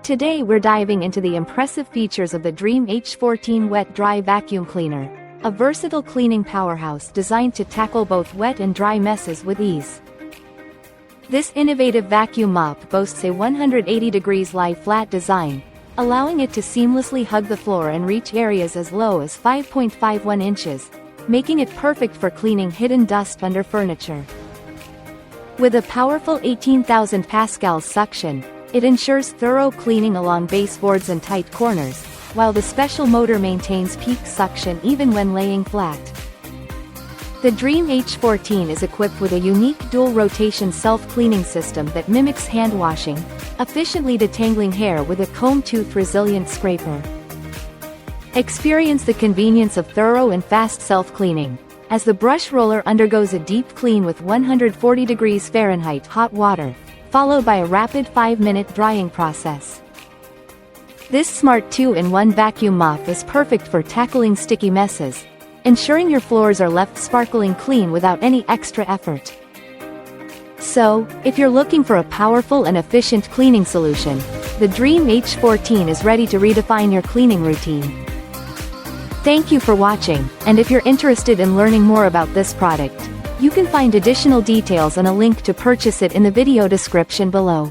Today we're diving into the impressive features of the dreame H14 Wet Dry Vacuum Cleaner, a versatile cleaning powerhouse designed to tackle both wet and dry messes with ease. This innovative vacuum mop boasts a 180 degrees lie-flat design, allowing it to seamlessly hug the floor and reach areas as low as 5.51 inches, making it perfect for cleaning hidden dust under furniture. With a powerful 18,000 pascals suction, it ensures thorough cleaning along baseboards and tight corners, while the special motor maintains peak suction even when laying flat. The dreame H14 is equipped with a unique dual-rotation self-cleaning system that mimics hand washing, efficiently detangling hair with a comb-tooth-resilient scraper. Experience the convenience of thorough and fast self-cleaning, as the brush roller undergoes a deep clean with 140 degrees Fahrenheit hot water, followed by a rapid 5-minute drying process. This smart 2-in-1 vacuum mop is perfect for tackling sticky messes, ensuring your floors are left sparkling clean without any extra effort. So, if you're looking for a powerful and efficient cleaning solution, the dreame H14 is ready to redefine your cleaning routine. Thank you for watching, and if you're interested in learning more about this product, you can find additional details and a link to purchase it in the video description below.